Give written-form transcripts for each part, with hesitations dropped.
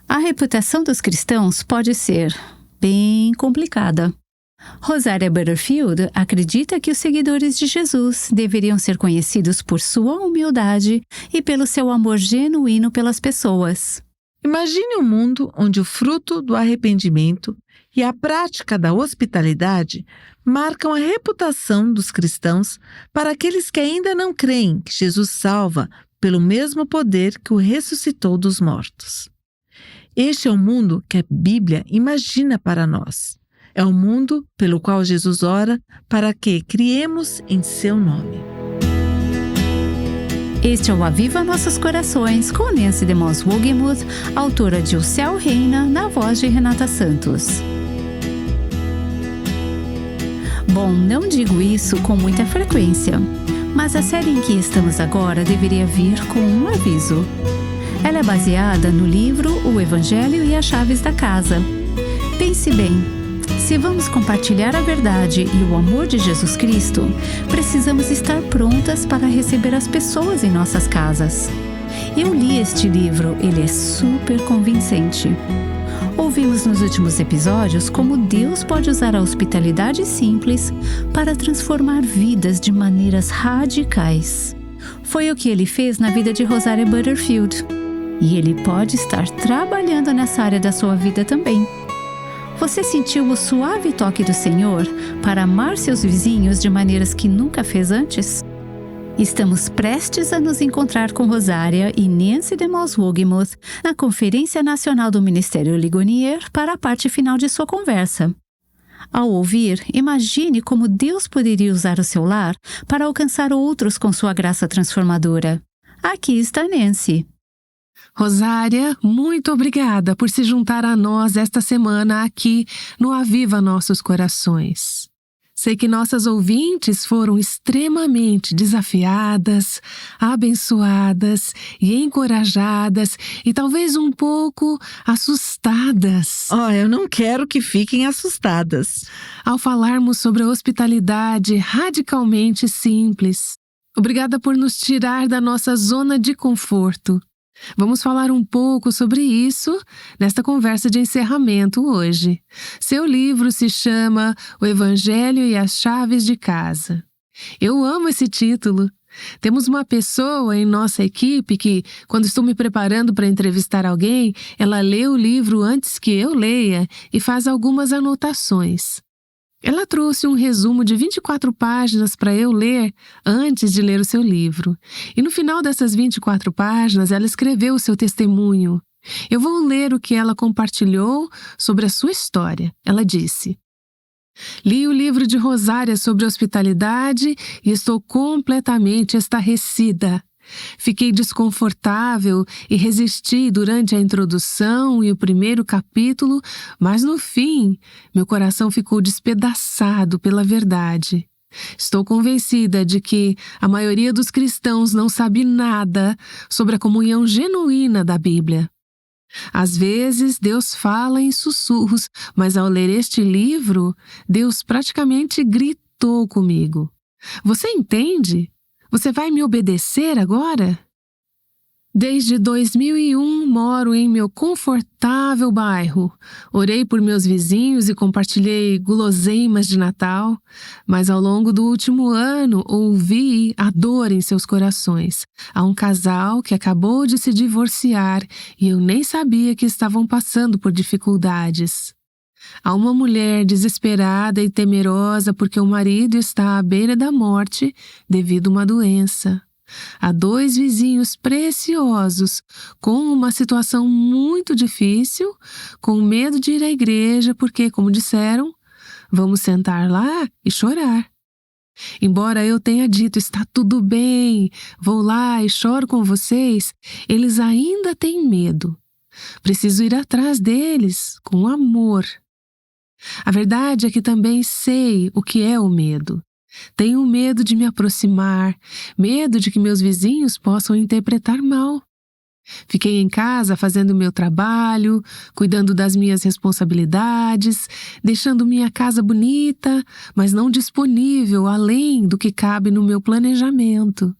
A reputação dos cristãos pode ser bem complicada. Rosária Butterfield acredita que os seguidores de Jesus deveriam ser conhecidos por sua humildade e pelo seu amor genuíno pelas pessoas. Imagine um mundo onde o fruto do arrependimento e a prática da hospitalidade marcam a reputação dos cristãos para aqueles que ainda não creem que Jesus salva pelo mesmo poder que o ressuscitou dos mortos. Este é o mundo que a Bíblia imagina para nós. É o mundo pelo qual Jesus ora para que criemos em seu nome. Este é o Aviva Nossos Corações, com Nancy DeMoss Wogemuth, autora de O Céu Reina, na voz de Renata Santos. Bom, não digo isso com muita frequência, mas a série em que estamos agora deveria vir com um aviso. Ela é baseada no livro O Evangelho e as Chaves da Casa. Pense bem. Se vamos compartilhar a verdade e o amor de Jesus Cristo, precisamos estar prontas para receber as pessoas em nossas casas. Eu li este livro, ele é super convincente. Ouvimos nos últimos episódios como Deus pode usar a hospitalidade simples para transformar vidas de maneiras radicais. Foi o que ele fez na vida de Rosária Butterfield. E ele pode estar trabalhando nessa área da sua vida também. Você sentiu o suave toque do Senhor para amar seus vizinhos de maneiras que nunca fez antes? Estamos prestes a nos encontrar com Rosária e Nancy DeMoss Wogemuth na Conferência Nacional do Ministério Ligonier para a parte final de sua conversa. Ao ouvir, imagine como Deus poderia usar o seu lar para alcançar outros com sua graça transformadora. Aqui está Nancy. Rosária, muito obrigada por se juntar a nós esta semana aqui no Aviva Nossos Corações. Sei que nossas ouvintes foram extremamente desafiadas, abençoadas e encorajadas e talvez um pouco assustadas. Eu não quero que fiquem assustadas. Ao falarmos sobre a hospitalidade radicalmente simples. Obrigada por nos tirar da nossa zona de conforto. Vamos falar um pouco sobre isso nesta conversa de encerramento hoje. Seu livro se chama O Evangelho e as Chaves de Casa. Eu amo esse título. Temos uma pessoa em nossa equipe que, quando estou me preparando para entrevistar alguém, ela lê o livro antes que eu leia e faz algumas anotações. Ela trouxe um resumo de 24 páginas para eu ler antes de ler o seu livro. E no final dessas 24 páginas, ela escreveu o seu testemunho. Eu vou ler o que ela compartilhou sobre a sua história. Ela disse: li o livro de Rosária sobre hospitalidade e estou completamente estarrecida. Fiquei desconfortável e resisti durante a introdução e o primeiro capítulo, mas no fim, meu coração ficou despedaçado pela verdade. Estou convencida de que a maioria dos cristãos não sabe nada sobre a comunhão genuína da Bíblia. Às vezes, Deus fala em sussurros, mas ao ler este livro, Deus praticamente gritou comigo. Você entende? Você vai me obedecer agora? Desde 2001 moro em meu confortável bairro. Orei por meus vizinhos e compartilhei guloseimas de Natal, mas ao longo do último ano ouvi a dor em seus corações. Há um casal que acabou de se divorciar e eu nem sabia que estavam passando por dificuldades. Há uma mulher desesperada e temerosa porque o marido está à beira da morte devido a uma doença. Há 2 vizinhos preciosos com uma situação muito difícil, com medo de ir à igreja porque, como disseram, vamos sentar lá e chorar. Embora eu tenha dito, está tudo bem, vou lá e choro com vocês, eles ainda têm medo. Preciso ir atrás deles com amor. A verdade é que também sei o que é o medo. Tenho medo de me aproximar, medo de que meus vizinhos possam interpretar mal. Fiquei em casa fazendo meu trabalho, cuidando das minhas responsabilidades, deixando minha casa bonita, mas não disponível além do que cabe no meu planejamento.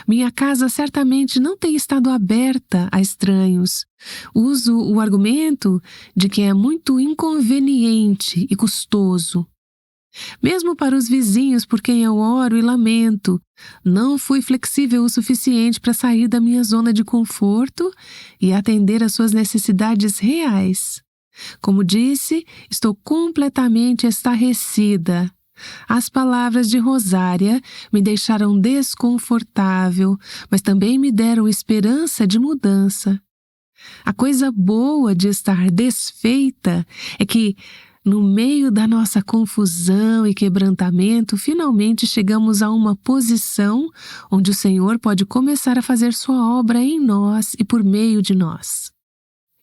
Minha casa certamente não tem estado aberta a estranhos. Uso o argumento de que é muito inconveniente e custoso. Mesmo para os vizinhos por quem eu oro e lamento, não fui flexível o suficiente para sair da minha zona de conforto e atender às suas necessidades reais. Como disse, estou completamente estarrecida. As palavras de Rosária me deixaram desconfortável, mas também me deram esperança de mudança. A coisa boa de estar desfeita é que, no meio da nossa confusão e quebrantamento, finalmente chegamos a uma posição onde o Senhor pode começar a fazer sua obra em nós e por meio de nós.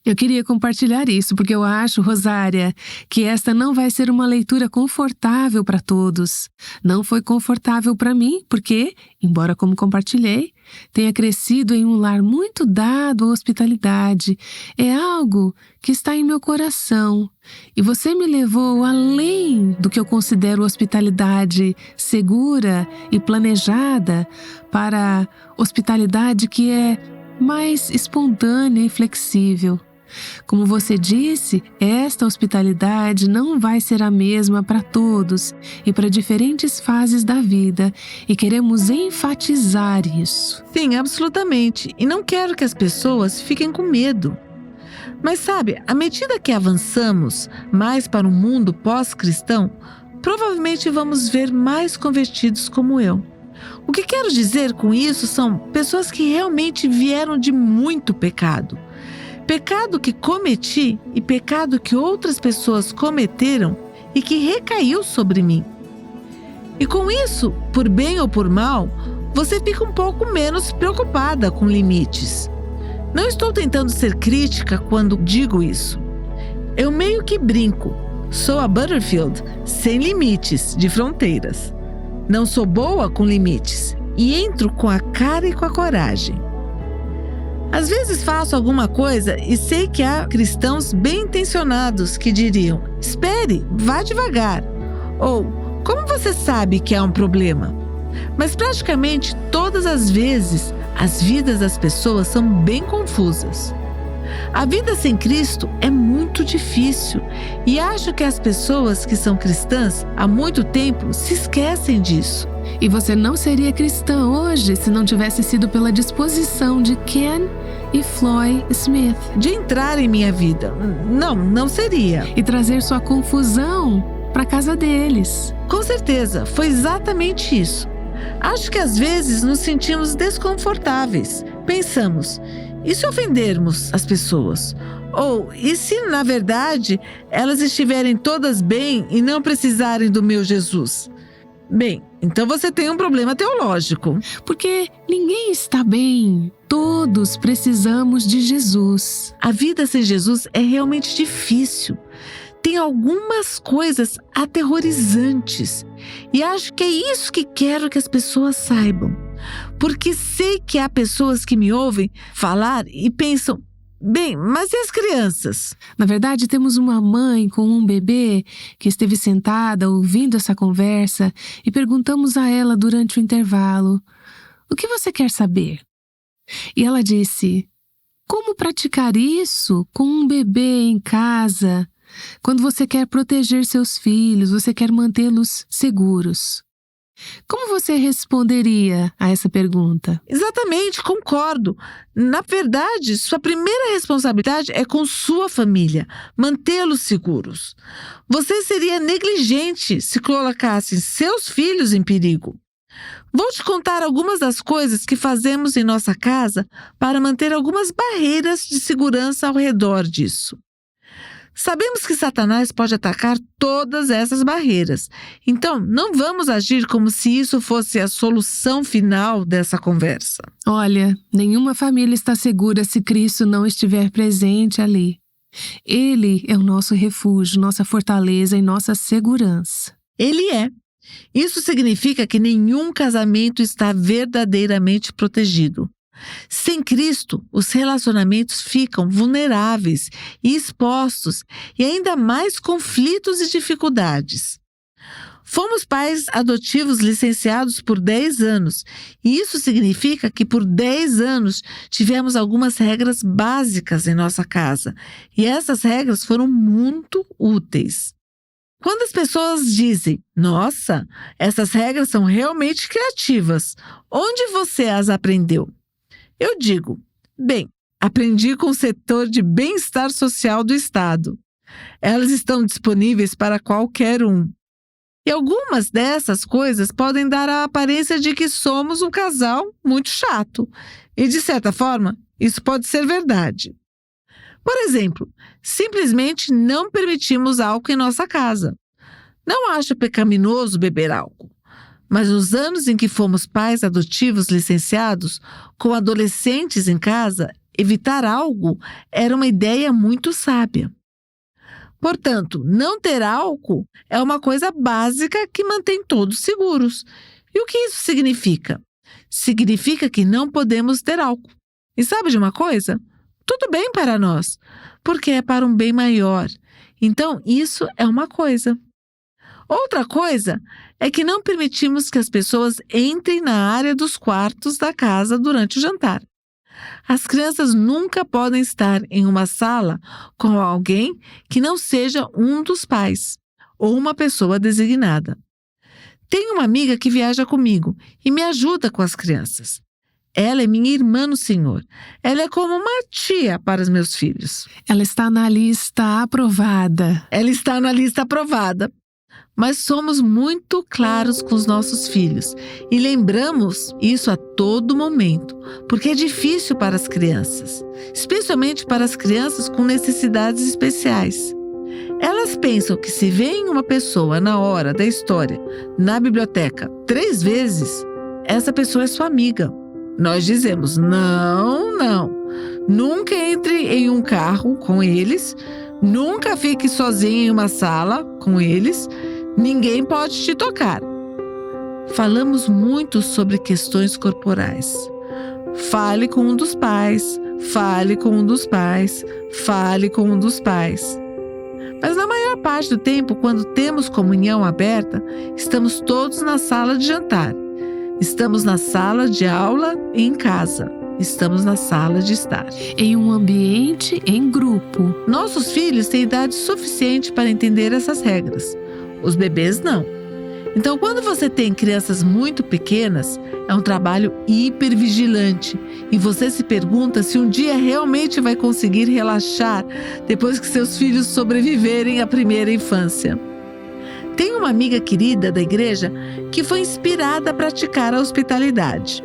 Eu queria compartilhar isso porque eu acho, Rosária, que esta não vai ser uma leitura confortável para todos. Não foi confortável para mim porque, embora como compartilhei, tenha crescido em um lar muito dado à hospitalidade. É algo que está em meu coração. E você me levou além do que eu considero hospitalidade segura e planejada para hospitalidade que é mais espontânea e flexível. Como você disse, esta hospitalidade não vai ser a mesma para todos e para diferentes fases da vida, e queremos enfatizar isso. Sim, absolutamente. E não quero que as pessoas fiquem com medo. Mas sabe, à medida que avançamos mais para um mundo pós-cristão, provavelmente vamos ver mais convertidos como eu. O que quero dizer com isso são pessoas que realmente vieram de muito pecado. Pecado que cometi e pecado que outras pessoas cometeram e que recaiu sobre mim. E com isso, por bem ou por mal, você fica um pouco menos preocupada com limites. Não estou tentando ser crítica quando digo isso. Eu meio que brinco. Sou a Butterfield sem limites de fronteiras. Não sou boa com limites e entro com a cara e com a coragem. Às vezes faço alguma coisa e sei que há cristãos bem intencionados que diriam: espere, vá devagar. Ou, como você sabe que há um problema? Mas praticamente todas as vezes as vidas das pessoas são bem confusas. A vida sem Cristo é muito difícil e acho que as pessoas que são cristãs há muito tempo se esquecem disso. E você não seria cristã hoje se não tivesse sido pela disposição de Ken e Floyd Smith de entrar em minha vida. Não seria. E trazer sua confusão para a casa deles. Com certeza, foi exatamente isso. Acho que às vezes nos sentimos desconfortáveis. Pensamos: e se ofendermos as pessoas? Ou, e se na verdade elas estiverem todas bem e não precisarem do meu Jesus? Bem, então você tem um problema teológico. Porque ninguém está bem. Todos precisamos de Jesus. A vida sem Jesus é realmente difícil. Tem algumas coisas aterrorizantes. E acho que é isso que quero que as pessoas saibam. Porque sei que há pessoas que me ouvem falar e pensam: bem, mas e as crianças? Na verdade, temos uma mãe com um bebê que esteve sentada ouvindo essa conversa e perguntamos a ela durante o intervalo: o que você quer saber? E ela disse: como praticar isso com um bebê em casa? Quando você quer proteger seus filhos, você quer mantê-los seguros. Como você responderia a essa pergunta? Exatamente, concordo. Na verdade, sua primeira responsabilidade é com sua família, mantê-los seguros. Você seria negligente se colocasse seus filhos em perigo. Vou te contar algumas das coisas que fazemos em nossa casa para manter algumas barreiras de segurança ao redor disso. Sabemos que Satanás pode atacar todas essas barreiras, então não vamos agir como se isso fosse a solução final dessa conversa. Olha, nenhuma família está segura se Cristo não estiver presente ali. Ele é o nosso refúgio, nossa fortaleza e nossa segurança. Ele é. Isso significa que nenhum casamento está verdadeiramente protegido. Sem Cristo, os relacionamentos ficam vulneráveis e expostos, e ainda mais conflitos e dificuldades. Fomos pais adotivos licenciados por 10 anos, e isso significa que por 10 anos tivemos algumas regras básicas em nossa casa, e essas regras foram muito úteis. Quando as pessoas dizem, nossa, essas regras são realmente criativas, onde você as aprendeu? Eu digo, bem, aprendi com o setor de bem-estar social do Estado. Elas estão disponíveis para qualquer um. E algumas dessas coisas podem dar a aparência de que somos um casal muito chato. E, de certa forma, isso pode ser verdade. Por exemplo, simplesmente não permitimos álcool em nossa casa. Não acho pecaminoso beber álcool. Mas nos anos em que fomos pais adotivos licenciados, com adolescentes em casa, evitar algo era uma ideia muito sábia. Portanto, não ter álcool é uma coisa básica que mantém todos seguros. E o que isso significa? Significa que não podemos ter álcool. E sabe de uma coisa? Tudo bem para nós, porque é para um bem maior. Então, isso é uma coisa. Outra coisa é que não permitimos que as pessoas entrem na área dos quartos da casa durante o jantar. As crianças nunca podem estar em uma sala com alguém que não seja um dos pais ou uma pessoa designada. Tenho uma amiga que viaja comigo e me ajuda com as crianças. Ela é minha irmã no Senhor. Ela é como uma tia para os meus filhos. Ela está na lista aprovada. Ela está na lista aprovada. Mas somos muito claros com os nossos filhos e lembramos isso a todo momento, porque é difícil para as crianças, especialmente para as crianças com necessidades especiais. Elas pensam que se veem uma pessoa na hora da história, na biblioteca, 3 vezes, essa pessoa é sua amiga. Nós dizemos, não. Nunca entre em um carro com eles, nunca fique sozinha em uma sala com eles, ninguém pode te tocar. Falamos muito sobre questões corporais. Fale com um dos pais, fale com um dos pais, fale com um dos pais. Mas na maior parte do tempo, quando temos comunhão aberta, estamos todos na sala de jantar. Estamos na sala de aula e em casa. Estamos na sala de estar. Em um ambiente em grupo. Nossos filhos têm idade suficiente para entender essas regras. Os bebês não. Então, quando você tem crianças muito pequenas, é um trabalho hipervigilante e você se pergunta se um dia realmente vai conseguir relaxar depois que seus filhos sobreviverem à primeira infância. Tenho uma amiga querida da igreja que foi inspirada a praticar a hospitalidade.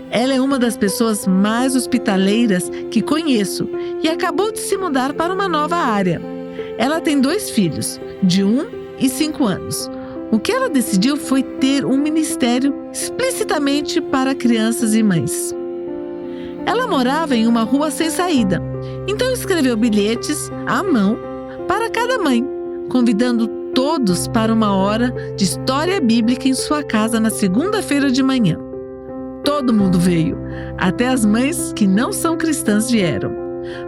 Ela é uma das pessoas mais hospitaleiras que conheço e acabou de se mudar para uma nova área. Ela tem 2 filhos, de 1 e 5 anos. O que ela decidiu foi ter um ministério explicitamente para crianças e mães. Ela morava em uma rua sem saída, então escreveu bilhetes à mão para cada mãe, convidando todos para uma hora de história bíblica em sua casa na segunda-feira de manhã. Todo mundo veio, até as mães que não são cristãs vieram.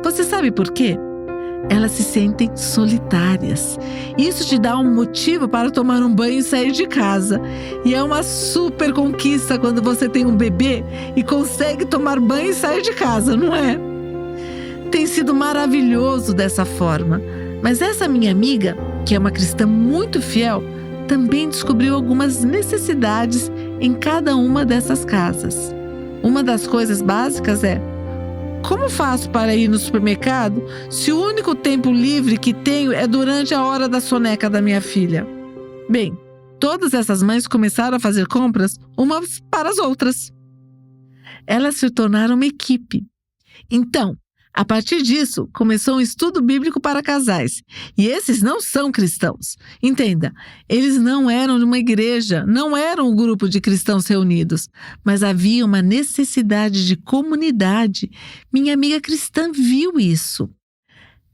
Você sabe por quê? Elas se sentem solitárias. Isso te dá um motivo para tomar um banho e sair de casa. E é uma super conquista quando você tem um bebê e consegue tomar banho e sair de casa, não é? Tem sido maravilhoso dessa forma. Mas essa minha amiga, que é uma cristã muito fiel, também descobriu algumas necessidades em cada uma dessas casas. Uma das coisas básicas é: como faço para ir no supermercado se o único tempo livre que tenho é durante a hora da soneca da minha filha? Bem, todas essas mães começaram a fazer compras umas para as outras. Elas se tornaram uma equipe. Então, a partir disso, começou um estudo bíblico para casais. E esses não são cristãos. Entenda, eles não eram de uma igreja, não eram um grupo de cristãos reunidos, mas havia uma necessidade de comunidade. Minha amiga cristã viu isso.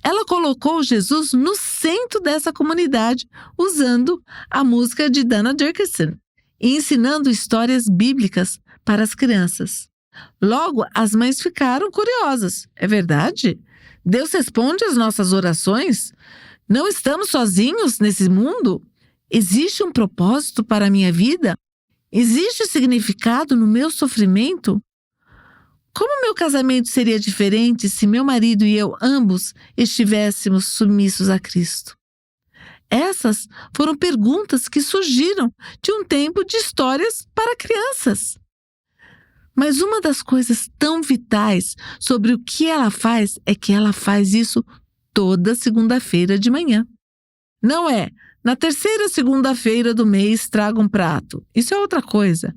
Ela colocou Jesus no centro dessa comunidade, usando a música de Dana Dickerson e ensinando histórias bíblicas para as crianças. Logo, as mães ficaram curiosas. É verdade? Deus responde às nossas orações? Não estamos sozinhos nesse mundo? Existe um propósito para a minha vida? Existe significado no meu sofrimento? Como meu casamento seria diferente se meu marido e eu ambos estivéssemos submissos a Cristo? Essas foram perguntas que surgiram de um tempo de histórias para crianças. Mas uma das coisas tão vitais sobre o que ela faz é que ela faz isso toda segunda-feira de manhã. Não é, na terceira segunda-feira do mês traga um prato. Isso é outra coisa.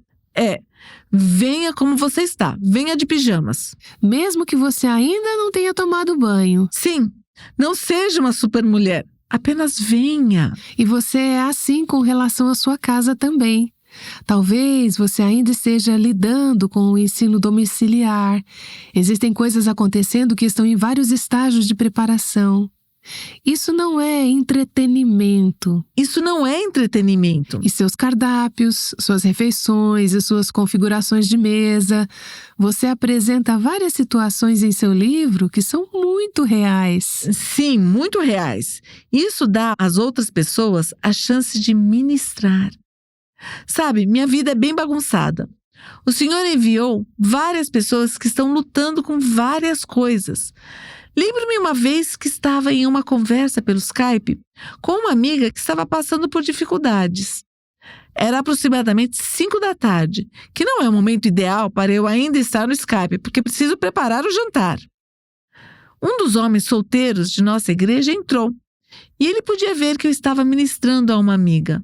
Venha como você está, venha de pijamas. Mesmo que você ainda não tenha tomado banho. Sim, não seja uma supermulher, apenas venha. E você é assim com relação à sua casa também. Talvez você ainda esteja lidando com o ensino domiciliar. Existem coisas acontecendo que estão em vários estágios de preparação. Isso não é entretenimento. Isso não é entretenimento. E seus cardápios, suas refeições e suas configurações de mesa. Você apresenta várias situações em seu livro que são muito reais. Sim, muito reais. Isso dá às outras pessoas a chance de ministrar. Sabe, minha vida é bem bagunçada. O Senhor enviou várias pessoas que estão lutando com várias coisas. Lembro-me uma vez que estava em uma conversa pelo Skype com uma amiga que estava passando por dificuldades. Era aproximadamente 5 da tarde, que não é o momento ideal para eu ainda estar no Skype, porque preciso preparar o jantar. Um dos homens solteiros de nossa igreja entrou e ele podia ver que eu estava ministrando a uma amiga.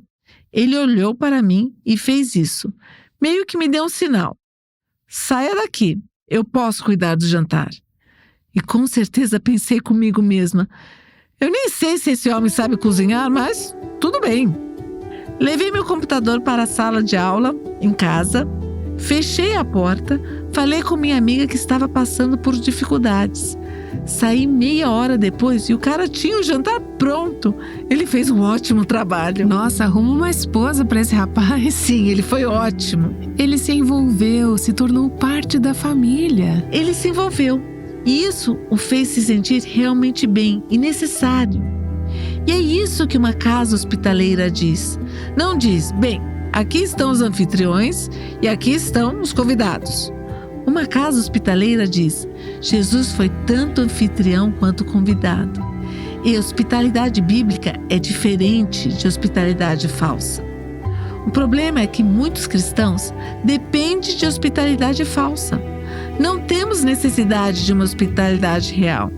Ele olhou para mim e fez isso, meio que me deu um sinal. Saia daqui, eu posso cuidar do jantar. E com certeza pensei comigo mesma, eu nem sei se esse homem sabe cozinhar, mas tudo bem. Levei meu computador para a sala de aula, em casa, fechei a porta, falei com minha amiga que estava passando por dificuldades. Saí meia hora depois e o cara tinha o jantar pronto. Ele fez um ótimo trabalho. Nossa, arruma uma esposa para esse rapaz. Sim, ele foi ótimo. Ele se envolveu, se tornou parte da família. Ele se envolveu. E isso o fez se sentir realmente bem e necessário. E é isso que uma casa hospitaleira diz. Não diz, bem, aqui estão os anfitriões e aqui estão os convidados. Uma casa hospitaleira diz, Jesus foi tanto anfitrião quanto convidado. E a hospitalidade bíblica é diferente de hospitalidade falsa. O problema é que muitos cristãos dependem de hospitalidade falsa. Não temos necessidade de uma hospitalidade real.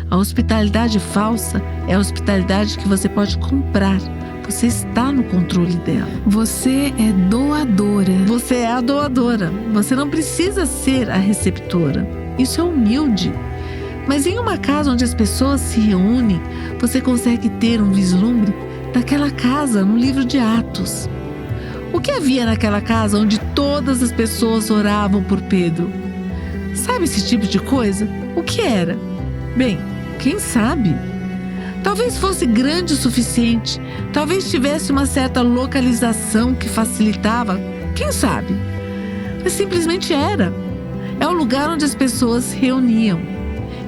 A hospitalidade falsa é a hospitalidade que você pode comprar. Você está no controle dela. Você é doadora. Você é a doadora. Você não precisa ser a receptora. Isso é humilde. Mas em uma casa onde as pessoas se reúnem, você consegue ter um vislumbre daquela casa no livro de Atos. O que havia naquela casa onde todas as pessoas oravam por Pedro? Sabe esse tipo de coisa? O que era? Bem, quem sabe? Talvez fosse grande o suficiente, talvez tivesse uma certa localização que facilitava, quem sabe? Mas simplesmente era. É o lugar onde as pessoas se reuniam.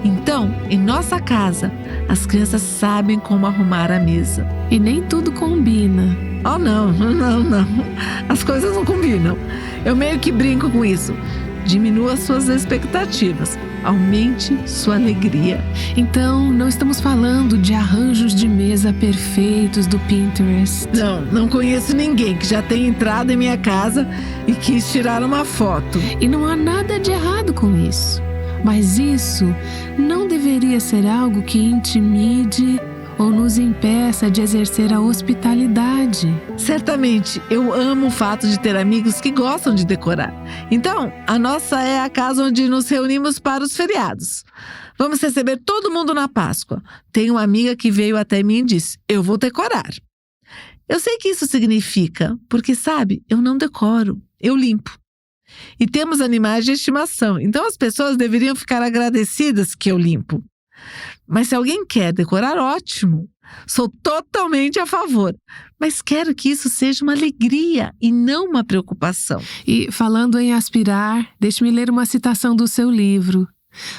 Então, em nossa casa, as crianças sabem como arrumar a mesa. E nem tudo combina. Oh, não. As coisas não combinam. Eu meio que brinco com isso. Diminua suas expectativas. Aumente sua alegria. Então, não estamos falando de arranjos de mesa perfeitos do Pinterest. Não conheço ninguém que já tenha entrado em minha casa e quis tirar uma foto. E não há nada de errado com isso. Mas isso não deveria ser algo que intimide ou nos impeça de exercer a hospitalidade. Certamente, eu amo o fato de ter amigos que gostam de decorar. Então, a nossa é a casa onde nos reunimos para os feriados. Vamos receber todo mundo na Páscoa. Tenho uma amiga que veio até mim e disse, eu vou decorar. Eu sei que isso significa, porque sabe, eu não decoro, eu limpo. E temos animais de estimação, então as pessoas deveriam ficar agradecidas que eu limpo. Mas se alguém quer decorar, ótimo. Sou totalmente a favor. Mas quero que isso seja uma alegria e não uma preocupação. E falando em aspirar, deixe-me ler uma citação do seu livro.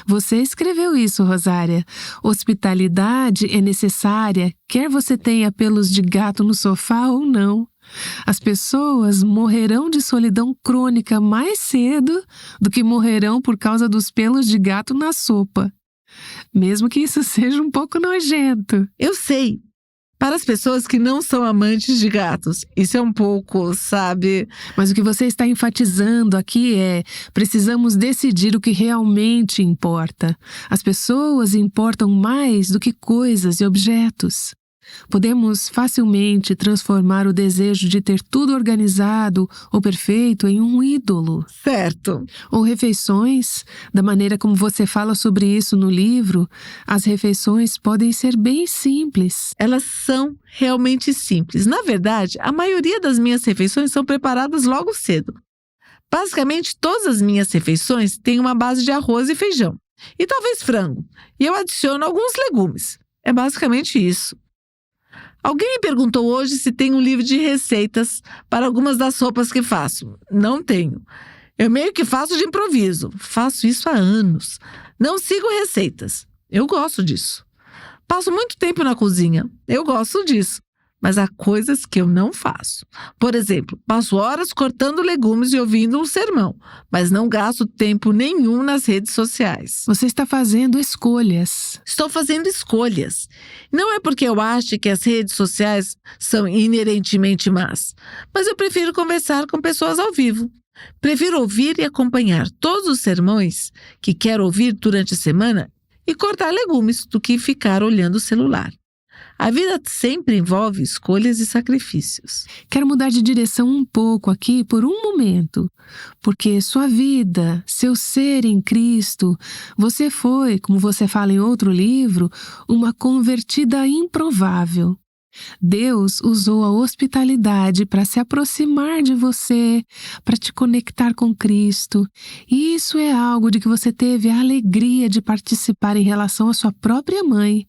Você escreveu isso, Rosária. Hospitalidade é necessária, quer você tenha pelos de gato no sofá ou não. As pessoas morrerão de solidão crônica mais cedo do que morrerão por causa dos pelos de gato na sopa. Mesmo que isso seja um pouco nojento. Eu sei. Para as pessoas que não são amantes de gatos, isso é um pouco, sabe? Mas o que você está enfatizando aqui é: precisamos decidir o que realmente importa. As pessoas importam mais do que coisas e objetos. Podemos facilmente transformar o desejo de ter tudo organizado ou perfeito em um ídolo. Certo. Ou refeições, da maneira como você fala sobre isso no livro, as refeições podem ser bem simples. Elas são realmente simples. Na verdade, a maioria das minhas refeições são preparadas logo cedo. Basicamente, todas as minhas refeições têm uma base de arroz e feijão, e talvez frango, e eu adiciono alguns legumes. É basicamente isso. Alguém me perguntou hoje se tenho um livro de receitas para algumas das sopas que faço. Não tenho. Eu meio que faço de improviso. Faço isso há anos. Não sigo receitas. Eu gosto disso. Passo muito tempo na cozinha. Eu gosto disso. Mas há coisas que eu não faço. Por exemplo, passo horas cortando legumes e ouvindo um sermão, mas não gasto tempo nenhum nas redes sociais. Você está fazendo escolhas. Estou fazendo escolhas. Não é porque eu acho que as redes sociais são inerentemente más, mas eu prefiro conversar com pessoas ao vivo. Prefiro ouvir e acompanhar todos os sermões que quero ouvir durante a semana e cortar legumes do que ficar olhando o celular. A vida sempre envolve escolhas e sacrifícios. Quero mudar de direção um pouco aqui por um momento, porque sua vida, seu ser em Cristo, você foi, como você fala em outro livro, uma convertida improvável. Deus usou a hospitalidade para se aproximar de você, para te conectar com Cristo. E isso é algo de que você teve a alegria de participar em relação à sua própria mãe.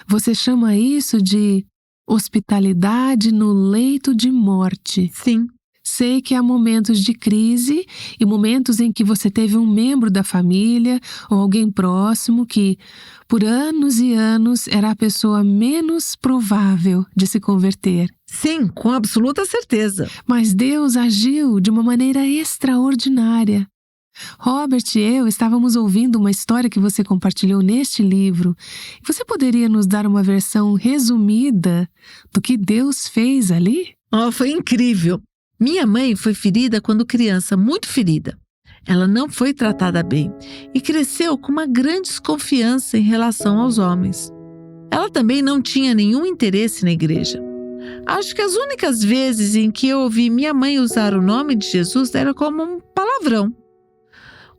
Você chama isso de hospitalidade no leito de morte. Sim. Sei que há momentos de crise e momentos em que você teve um membro da família ou alguém próximo que, por anos e anos, era a pessoa menos provável de se converter. Sim, com absoluta certeza. Mas Deus agiu de uma maneira extraordinária. Robert e eu estávamos ouvindo uma história que você compartilhou neste livro. Você poderia nos dar uma versão resumida do que Deus fez ali? Foi incrível. Minha mãe foi ferida quando criança, muito ferida. Ela não foi tratada bem e cresceu com uma grande desconfiança em relação aos homens. Ela também não tinha nenhum interesse na igreja. Acho que as únicas vezes em que eu ouvi minha mãe usar o nome de Jesus era como um palavrão.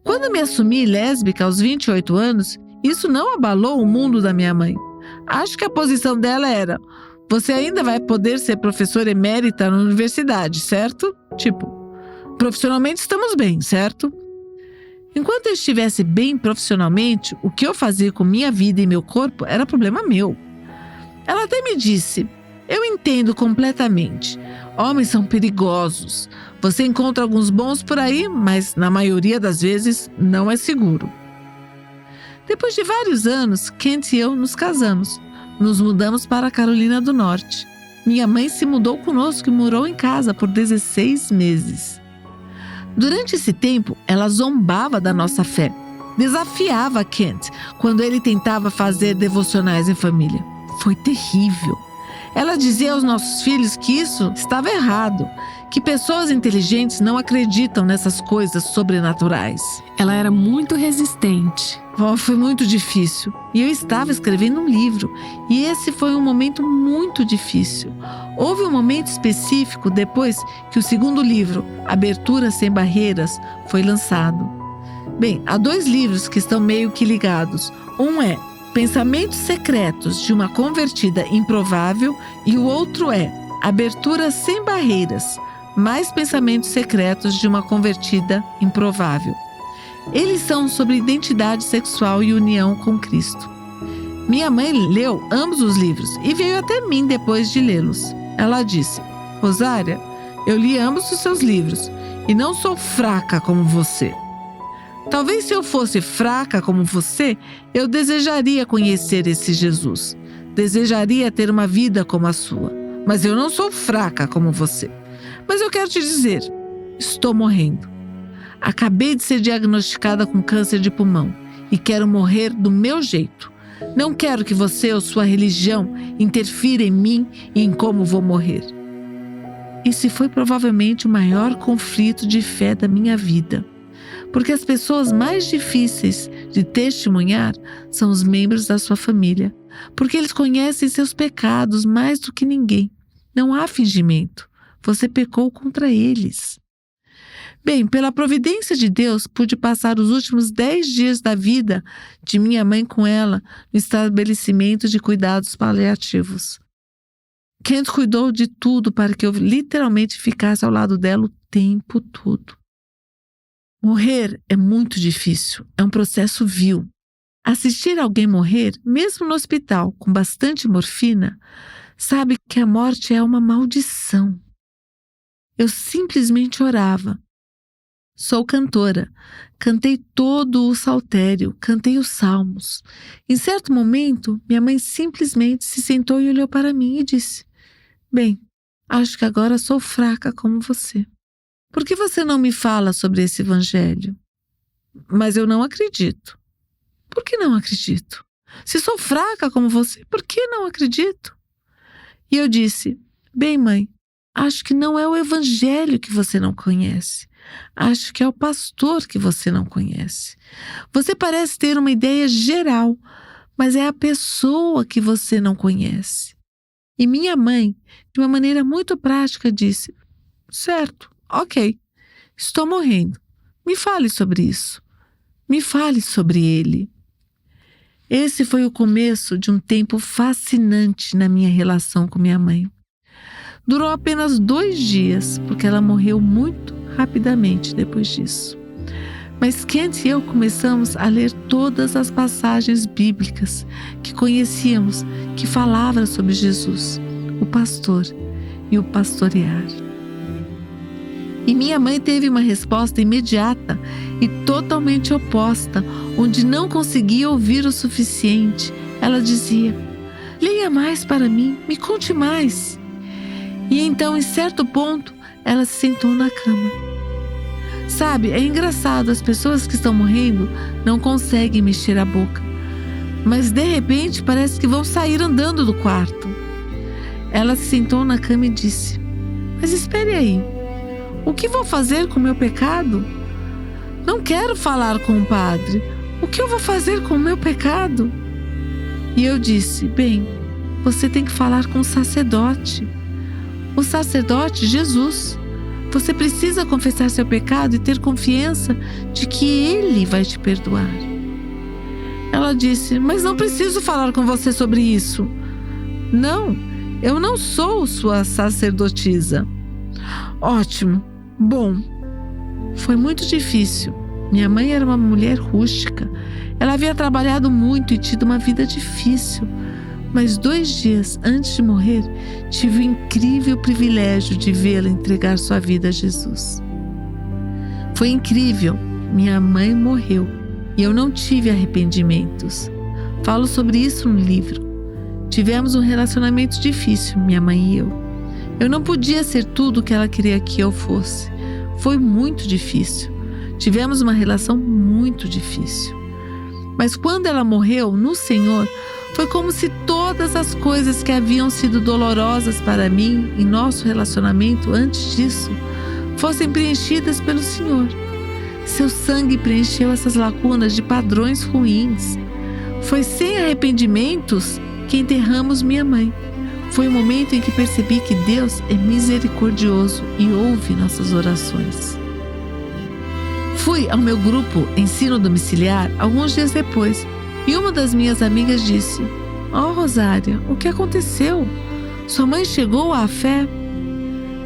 Quando me assumi lésbica aos 28 anos, isso não abalou o mundo da minha mãe. Acho que a posição dela era: você ainda vai poder ser professora emérita na universidade, certo? Tipo, profissionalmente estamos bem, certo? Enquanto eu estivesse bem profissionalmente, o que eu fazia com minha vida e meu corpo era problema meu. Ela até me disse: eu entendo completamente. Homens são perigosos. Você encontra alguns bons por aí, mas na maioria das vezes não é seguro. Depois de vários anos, Kent e eu nos casamos. Nos mudamos para a Carolina do Norte. Minha mãe se mudou conosco e morou em casa por 16 meses. Durante esse tempo, ela zombava da nossa fé. Desafiava Kent quando ele tentava fazer devocionais em família. Foi terrível. Ela dizia aos nossos filhos que isso estava errado, que pessoas inteligentes não acreditam nessas coisas sobrenaturais. Ela era muito resistente. Foi muito difícil. E eu estava escrevendo um livro, e esse foi um momento muito difícil. Houve um momento específico depois que o segundo livro, Abertura Sem Barreiras, foi lançado. Bem, há 2 livros que estão meio que ligados. Um é Pensamentos Secretos de uma Convertida Improvável e o outro é Abertura Sem Barreiras, mais pensamentos secretos de uma convertida improvável. Eles são sobre identidade sexual e união com Cristo. Minha mãe leu ambos os livros e veio até mim depois de lê-los. Ela disse: Rosária, eu li ambos os seus livros e não sou fraca como você. Talvez se eu fosse fraca como você, eu desejaria conhecer esse Jesus. Desejaria ter uma vida como a sua. Mas eu não sou fraca como você. Mas eu quero te dizer, estou morrendo. Acabei de ser diagnosticada com câncer de pulmão e quero morrer do meu jeito. Não quero que você ou sua religião interfira em mim e em como vou morrer. Esse foi provavelmente o maior conflito de fé da minha vida. Porque as pessoas mais difíceis de testemunhar são os membros da sua família. Porque eles conhecem seus pecados mais do que ninguém. Não há fingimento. Você pecou contra eles. Bem, pela providência de Deus, pude passar os últimos 10 dias da vida de minha mãe com ela no estabelecimento de cuidados paliativos. Kent cuidou de tudo para que eu literalmente ficasse ao lado dela o tempo todo. Morrer é muito difícil, é um processo vil. Assistir alguém morrer, mesmo no hospital, com bastante morfina, sabe que a morte é uma maldição. Eu simplesmente orava. Sou cantora. Cantei todo o saltério, cantei os salmos. Em certo momento, minha mãe simplesmente se sentou e olhou para mim e disse: "Bem, acho que agora sou fraca como você. Por que você não me fala sobre esse evangelho?" "Mas eu não acredito." "Por que não acredito? Se sou fraca como você, por que não acredito?" E eu disse: "Bem, mãe, acho que não é o evangelho que você não conhece. Acho que é o pastor que você não conhece. Você parece ter uma ideia geral, mas é a pessoa que você não conhece." E minha mãe, de uma maneira muito prática, disse: "Certo, ok, estou morrendo. Me fale sobre isso. Me fale sobre ele." Esse foi o começo de um tempo fascinante na minha relação com minha mãe. Durou apenas 2 dias, porque ela morreu muito rapidamente depois disso. Mas Kent e eu começamos a ler todas as passagens bíblicas que conhecíamos que falavam sobre Jesus, o pastor e o pastorear. E minha mãe teve uma resposta imediata e totalmente oposta, onde não conseguia ouvir o suficiente. Ela dizia: "Leia mais para mim, me conte mais." E então, em certo ponto, ela se sentou na cama. Sabe, é engraçado, as pessoas que estão morrendo não conseguem mexer a boca. Mas de repente parece que vão sair andando do quarto. Ela se sentou na cama e disse: "Mas espere aí, o que vou fazer com o meu pecado? Não quero falar com o padre. O que eu vou fazer com o meu pecado?" E eu disse: "Bem, você tem que falar com o sacerdote. O sacerdote, Jesus. Você precisa confessar seu pecado e ter confiança de que Ele vai te perdoar." Ela disse: "Mas não preciso falar com você sobre isso." "Não, eu não sou sua sacerdotisa." "Ótimo. Bom, foi muito difícil. Minha mãe era uma mulher rústica. Ela havia trabalhado muito e tido uma vida difícil. Mas 2 dias antes de morrer, tive o incrível privilégio de vê-la entregar sua vida a Jesus. Foi incrível. Minha mãe morreu e eu não tive arrependimentos. Falo sobre isso no livro. Tivemos um relacionamento difícil, minha mãe e eu. Eu não podia ser tudo o que ela queria que eu fosse. Foi muito difícil. Tivemos uma relação muito difícil. Mas quando ela morreu no Senhor, foi como se todas as coisas que haviam sido dolorosas para mim em nosso relacionamento antes disso fossem preenchidas pelo Senhor. Seu sangue preencheu essas lacunas de padrões ruins. Foi sem arrependimentos que enterramos minha mãe. Foi o momento em que percebi que Deus é misericordioso e ouve nossas orações. Fui ao meu grupo Ensino Domiciliar alguns dias depois e uma das minhas amigas disse: "Oh, Rosária, o que aconteceu? Sua mãe chegou à fé?"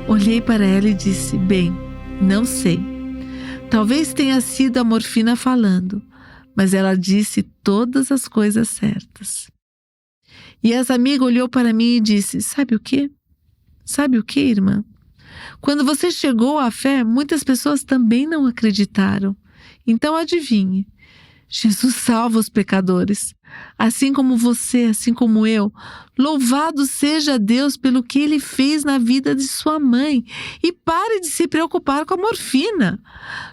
Olhei para ela e disse: "Bem, não sei. Talvez tenha sido a morfina falando, mas ela disse todas as coisas certas." E essa amiga olhou para mim e disse: "Sabe o quê? Sabe o quê, irmã? Quando você chegou à fé, muitas pessoas também não acreditaram. Então adivinhe, Jesus salva os pecadores, assim como você, assim como eu. Louvado seja Deus pelo que Ele fez na vida de sua mãe. E pare de se preocupar com a morfina.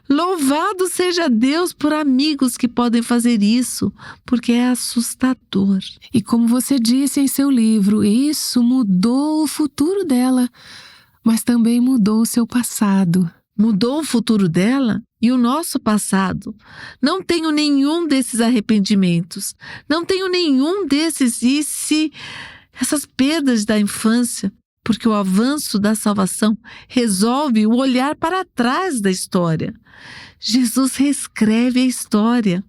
Louvado seja Deus por amigos que podem fazer isso, porque é assustador. E como você disse em seu livro, isso mudou o futuro dela, mas também mudou o seu passado. Mudou o futuro dela e o nosso passado. Não tenho nenhum desses arrependimentos. Não tenho nenhum desses essas perdas da infância, porque o avanço da salvação resolve o olhar para trás da história. Jesus reescreve a história.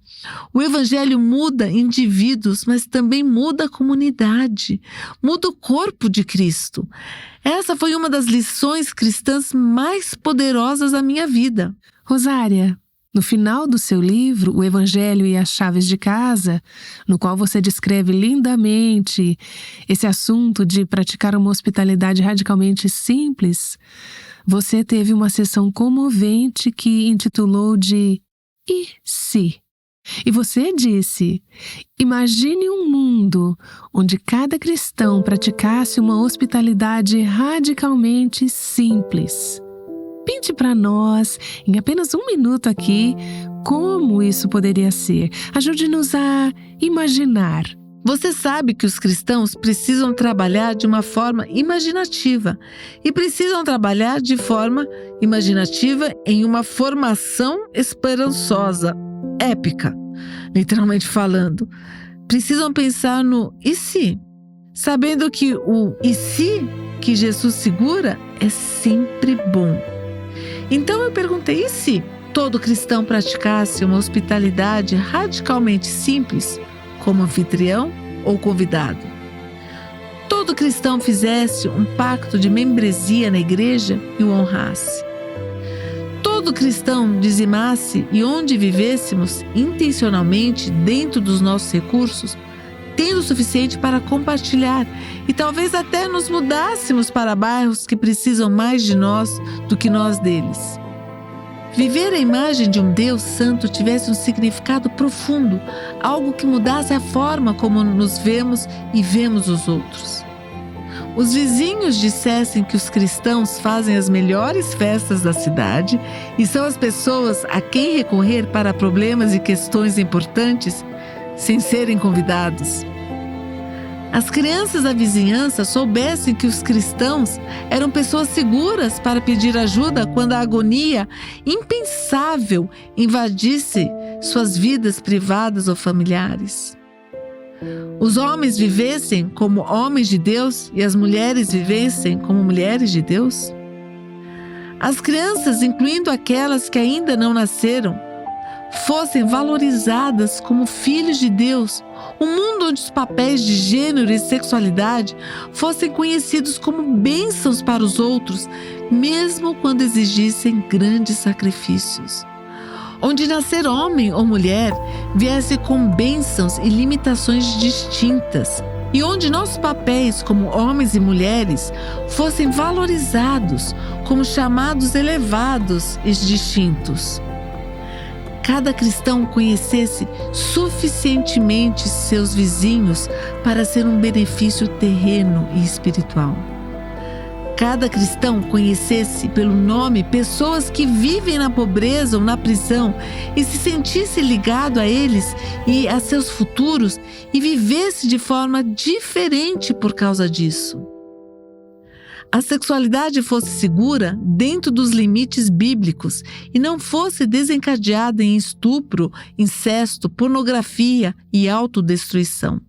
O Evangelho muda indivíduos, mas também muda a comunidade, muda o corpo de Cristo. Essa foi uma das lições cristãs mais poderosas da minha vida. Rosária, no final do seu livro, O Evangelho e as Chaves de Casa, no qual você descreve lindamente esse assunto de praticar uma hospitalidade radicalmente simples, você teve uma sessão comovente que intitulou de E se? E você disse: imagine um mundo onde cada cristão praticasse uma hospitalidade radicalmente simples. Pinte para nós, em apenas 1 minuto aqui, como isso poderia ser. Ajude-nos a imaginar. Você sabe que os cristãos precisam trabalhar de uma forma imaginativa e precisam trabalhar de forma imaginativa em uma formação esperançosa, épica, literalmente falando. Precisam pensar no e se, sabendo que o e se que Jesus segura é sempre bom. Então eu perguntei, e se todo cristão praticasse uma hospitalidade radicalmente simples, como anfitrião ou convidado? Todo cristão fizesse um pacto de membresia na igreja e o honrasse. Todo cristão dizimasse e onde vivêssemos intencionalmente dentro dos nossos recursos, tendo o suficiente para compartilhar e talvez até nos mudássemos para bairros que precisam mais de nós do que nós deles. Viver a imagem de um Deus santo tivesse um significado profundo, algo que mudasse a forma como nos vemos e vemos os outros. Os vizinhos dissessem que os cristãos fazem as melhores festas da cidade e são as pessoas a quem recorrer para problemas e questões importantes sem serem convidados. As crianças da vizinhança soubessem que os cristãos eram pessoas seguras para pedir ajuda quando a agonia impensável invadisse suas vidas privadas ou familiares. Os homens vivessem como homens de Deus e as mulheres vivessem como mulheres de Deus. As crianças, incluindo aquelas que ainda não nasceram, fossem valorizadas como filhos de Deus, um mundo onde os papéis de gênero e sexualidade fossem conhecidos como bênçãos para os outros, mesmo quando exigissem grandes sacrifícios. Onde nascer homem ou mulher viesse com bênçãos e limitações distintas, e onde nossos papéis como homens e mulheres fossem valorizados como chamados elevados e distintos. Cada cristão conhecesse suficientemente seus vizinhos para ser um benefício terreno e espiritual. Cada cristão conhecesse pelo nome pessoas que vivem na pobreza ou na prisão e se sentisse ligado a eles e a seus futuros e vivesse de forma diferente por causa disso. A sexualidade fosse segura dentro dos limites bíblicos e não fosse desencadeada em estupro, incesto, pornografia e autodestruição.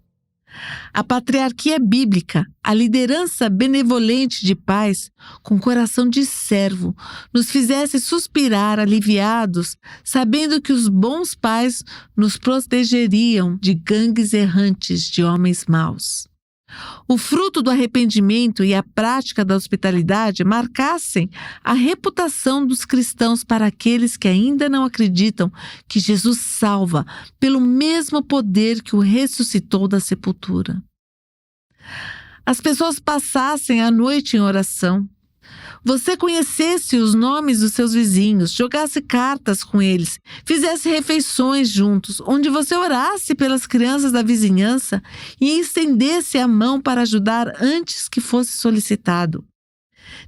A patriarquia bíblica, a liderança benevolente de pais, com coração de servo, nos fizesse suspirar aliviados, sabendo que os bons pais nos protegeriam de gangues errantes de homens maus. O fruto do arrependimento e a prática da hospitalidade marcassem a reputação dos cristãos para aqueles que ainda não acreditam que Jesus salva pelo mesmo poder que o ressuscitou da sepultura. As pessoas passassem a noite em oração. você conhecesse os nomes dos seus vizinhos, jogasse cartas com eles, fizesse refeições juntos, onde você orasse pelas crianças da vizinhança e estendesse a mão para ajudar antes que fosse solicitado.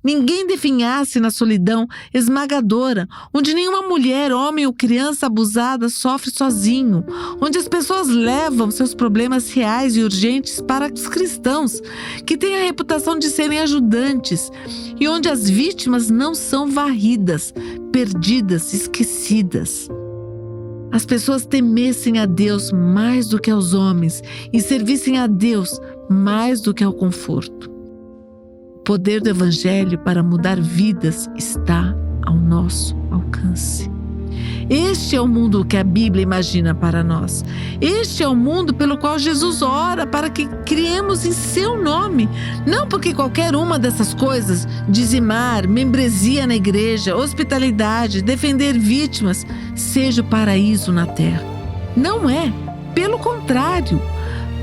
Ninguém definhasse na solidão esmagadora, onde nenhuma mulher, homem ou criança abusada sofre sozinho, onde as pessoas levam seus problemas reais e urgentes para os cristãos, que têm a reputação de serem ajudantes, e onde as vítimas não são varridas, perdidas, esquecidas. As pessoas temessem a Deus mais do que aos homens e servissem a Deus mais do que ao conforto. O poder do Evangelho para mudar vidas está ao nosso alcance. Este é o mundo que a Bíblia imagina para nós. Este é o mundo pelo qual Jesus ora para que criemos em seu nome. Não porque qualquer uma dessas coisas, dizimar, membresia na igreja, hospitalidade, defender vítimas, seja o paraíso na terra. Não é. Pelo contrário.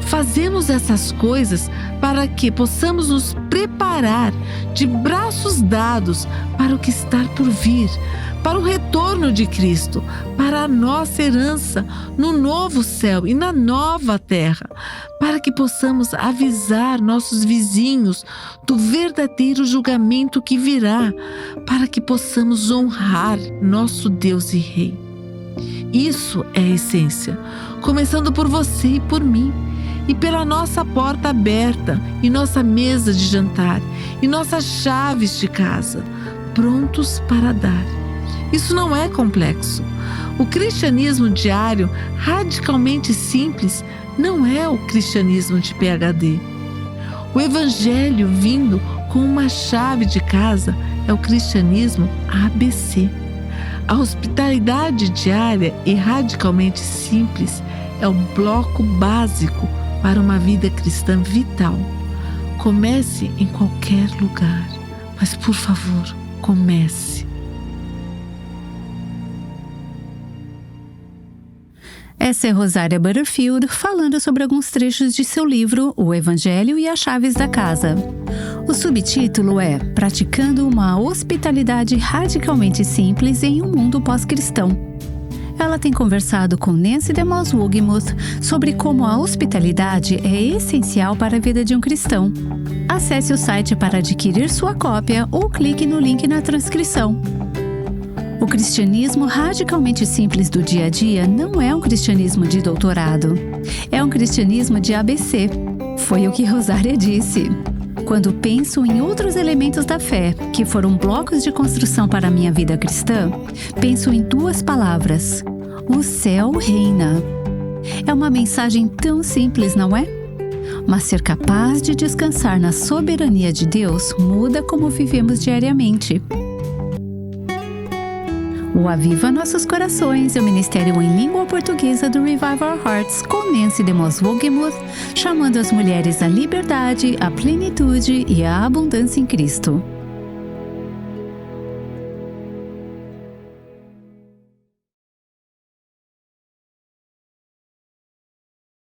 Fazemos essas coisas para que possamos nos preparar de braços dados para o que está por vir, para o retorno de Cristo, para a nossa herança no novo céu e na nova terra, para que possamos avisar nossos vizinhos do verdadeiro julgamento que virá, para que possamos honrar nosso Deus e Rei. Isso é a essência, começando por você e por mim. E pela nossa porta aberta, e nossa mesa de jantar, e nossas chaves de casa, prontos para dar. Isso não é complexo. O cristianismo diário, radicalmente simples, não é o cristianismo de PhD. O Evangelho vindo com uma chave de casa é o cristianismo ABC. A hospitalidade diária e radicalmente simples é o bloco básico para uma vida cristã vital. Comece em qualquer lugar, mas por favor, comece. Essa é Rosária Butterfield falando sobre alguns trechos de seu livro O Evangelho e as Chaves da Casa. O subtítulo é Praticando uma Hospitalidade Radicalmente Simples em um Mundo Pós-Cristão. Ela tem conversado com Nancy DeMoss Wogemuth sobre como a hospitalidade é essencial para a vida de um cristão. Acesse o site para adquirir sua cópia ou clique no link na transcrição. O cristianismo radicalmente simples do dia a dia não é um cristianismo de doutorado. É um cristianismo de ABC. Foi o que Rosária disse. Quando penso em outros elementos da fé, que foram blocos de construção para a minha vida cristã, penso em 2 palavras: o céu reina. É uma mensagem tão simples, não é? Mas ser capaz de descansar na soberania de Deus muda como vivemos diariamente. O Aviva Nossos Corações é o ministério em língua portuguesa do Revive Our Hearts com Nancy DeMoss Wogemuth, chamando as mulheres à liberdade, à plenitude e à abundância em Cristo.